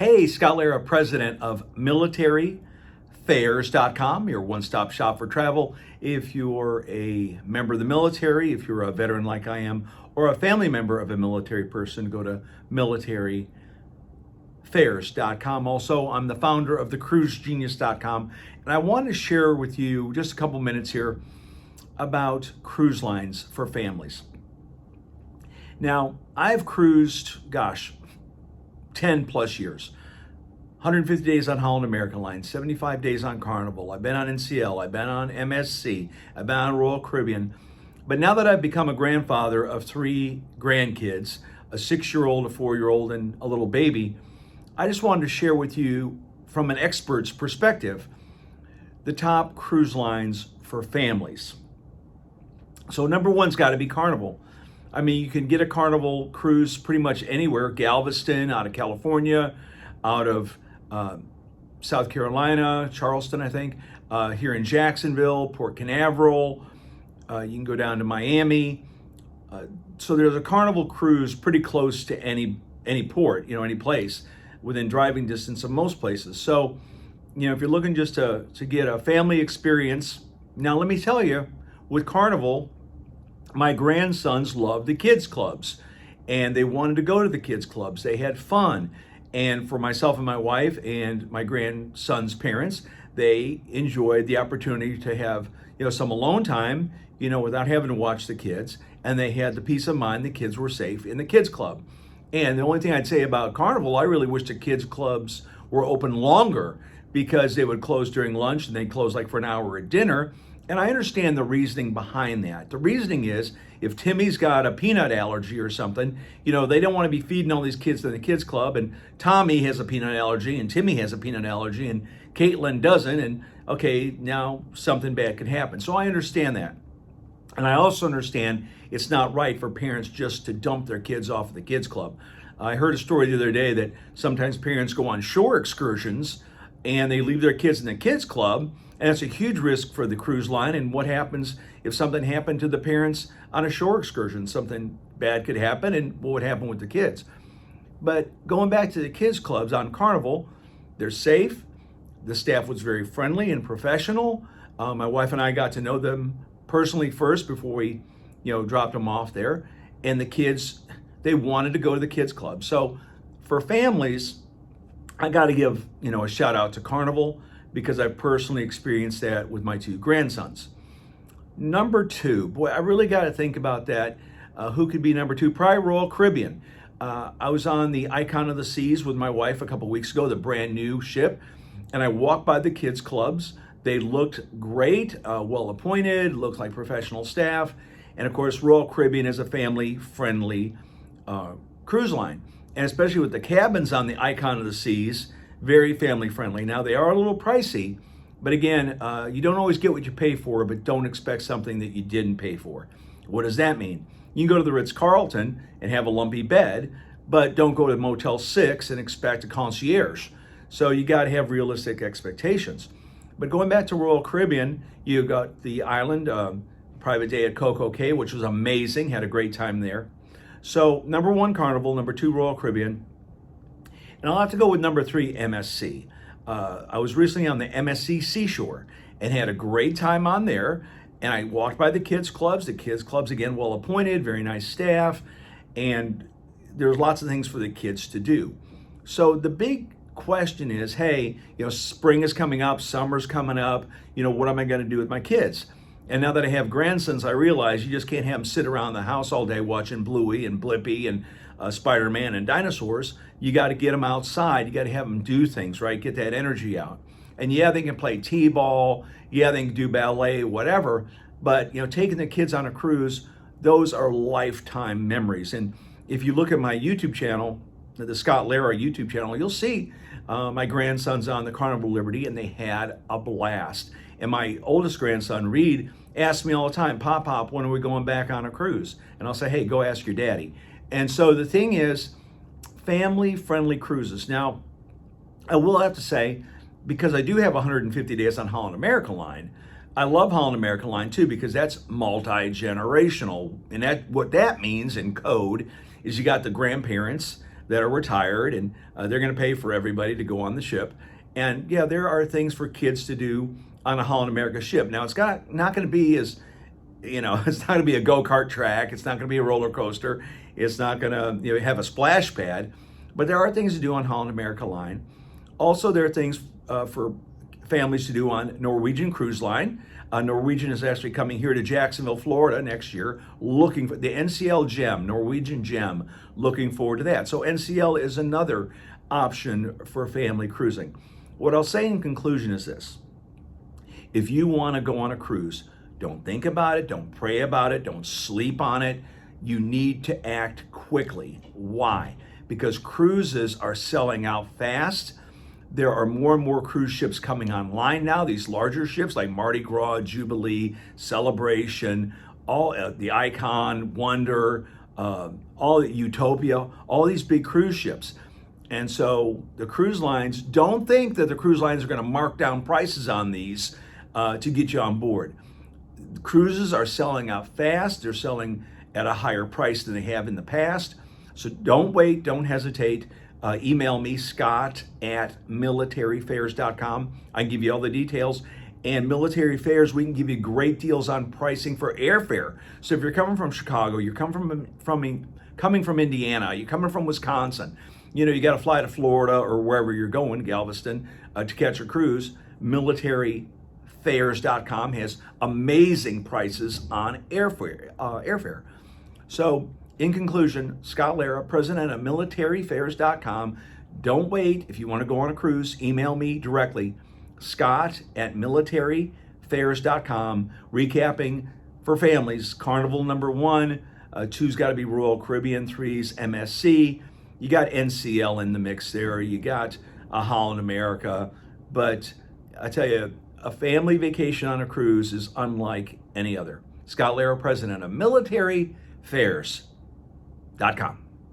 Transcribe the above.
Hey, Scott Lara, president of militaryfairs.com, your one-stop shop for travel. If you're a member of the military, if you're a veteran like I am, or a family member of a military person, go to militaryfairs.com. Also, I'm the founder of thecruisegenius.com, and I want to share with you just a couple minutes here about cruise lines for families. Now, I've cruised, 10 plus years. 150 days on Holland American Line, 75 days on Carnival. I've been on NCL, I've been on MSC, I've been on Royal Caribbean. But now that I've become a grandfather of 3 grandkids, a 6-year-old, a 4-year-old, and a little baby, I just wanted to share with you from an expert's perspective, the top cruise lines for families. So number one's got to be Carnival. I mean, you can get a Carnival cruise pretty much anywhere. Galveston, out of California, out of South Carolina, Charleston, I think, here in Jacksonville, Port Canaveral. You can go down to Miami. So there's a Carnival cruise pretty close to any port, any place within driving distance of most places. So, if you're looking just to get a family experience, now let me tell you, with Carnival, my grandsons loved the kids clubs and they wanted to go to the kids clubs. They had fun. And for myself and my wife and my grandson's parents, they enjoyed the opportunity to have, some alone time, without having to watch the kids. And they had the peace of mind the kids were safe in the kids club. And the only thing I'd say about Carnival, I really wish the kids clubs were open longer because they would close during lunch and they'd close like for an hour at dinner. And I understand the reasoning behind that. The reasoning is if Timmy's got a peanut allergy or something, they don't want to be feeding all these kids in the kids club, and Tommy has a peanut allergy and Timmy has a peanut allergy and Caitlin doesn't, and okay, now something bad could happen. So I understand that. And I also understand it's not right for parents just to dump their kids off at the kids club. I heard a story the other day that sometimes parents go on shore excursions and they leave their kids in the kids club, and it's a huge risk for the cruise line. And what happens if something happened to the parents on a shore excursion? Something bad could happen, and what would happen with the kids? But going back to the kids clubs on Carnival, they're safe. The staff was very friendly and professional. My wife and I got to know them personally first before we, dropped them off there. And the kids, they wanted to go to the kids club. So for families, I got to give, a shout out to Carnival because I've personally experienced that with my 2 grandsons. Number 2, boy, I really got to think about that. Who could be number 2? Probably Royal Caribbean. I was on the Icon of the Seas with my wife a couple weeks ago, the brand new ship, and I walked by the kids clubs. They looked great, well appointed, looked like professional staff. And of course, Royal Caribbean is a family-friendly cruise line. And especially with the cabins on the Icon of the Seas, very family-friendly. Now, they are a little pricey, but again, you don't always get what you pay for, but don't expect something that you didn't pay for. What does that mean? You can go to the Ritz-Carlton and have a lumpy bed, but don't go to Motel 6 and expect a concierge. So you got to have realistic expectations. But going back to Royal Caribbean, you got the island, private day at Coco Cay, which was amazing, had a great time there. So number 1, Carnival, number 2, Royal Caribbean. And I'll have to go with number 3, MSC. I was recently on the MSC Seashore and had a great time on there. And I walked by the kids clubs. The kids clubs, again, well appointed, very nice staff. And there's lots of things for the kids to do. So the big question is, hey, spring is coming up, summer's coming up. What am I going to do with my kids? And now that I have grandsons, I realize you just can't have them sit around the house all day watching Bluey and Blippi and Spider-Man and dinosaurs. You got to get them outside. You got to have them do things, right? Get that energy out. And yeah, they can play t-ball. Yeah, they can do ballet, whatever. But, taking the kids on a cruise, those are lifetime memories. And if you look at my YouTube channel, the Scott Lara YouTube channel, you'll see my grandsons on the Carnival Liberty, and they had a blast. And my oldest grandson, Reed, asks me all the time, Pop, when are we going back on a cruise? And I'll say, hey, go ask your daddy. And so the thing is, family-friendly cruises. Now, I will have to say, because I do have 150 days on Holland American Line, I love Holland American Line too, because that's multi-generational. And what that means in code is you got the grandparents, that are retired, and they're going to pay for everybody to go on the ship. And yeah, there are things for kids to do on a Holland America ship. Now, it's not going to be as, it's not going to be a go-kart track. It's not going to be a roller coaster. It's not going to have a splash pad. But there are things to do on Holland America Line. Also, there are things for families to do on Norwegian Cruise Line. Norwegian is actually coming here to Jacksonville, Florida next year, looking for the NCL Gem, Norwegian Gem, looking forward to that. So NCL is another option for family cruising. What I'll say in conclusion is this. If you want to go on a cruise, don't think about it, don't pray about it, don't sleep on it. You need to act quickly. Why? Because cruises are selling out fast. There are more and more cruise ships coming online now, these larger ships like Mardi Gras, Jubilee, Celebration, all the Icon, Wonder, all Utopia, all these big cruise ships. And so the cruise lines, don't think that the cruise lines are going to mark down prices on these to get you on board. Cruises are selling out fast. They're selling at a higher price than they have in the past. So don't wait, don't hesitate. Email me, scott@militaryfares.com. I can give you all the details. And Military Fares, we can give you great deals on pricing for airfare. So if you're coming from Chicago, you're coming from Indiana, you're coming from Wisconsin, you got to fly to Florida or wherever you're going, Galveston, to catch a cruise. Militaryfares.com has amazing prices on airfare. So in conclusion, Scott Lara, president of militaryfares.com. Don't wait. If you want to go on a cruise, email me directly, scott@militaryfares.com. Recapping for families, Carnival number 1, 2's got to be Royal Caribbean, 3's MSC. You got NCL in the mix there. You got Holland America. But I tell you, a family vacation on a cruise is unlike any other. Scott Lara, president of militaryfares.com.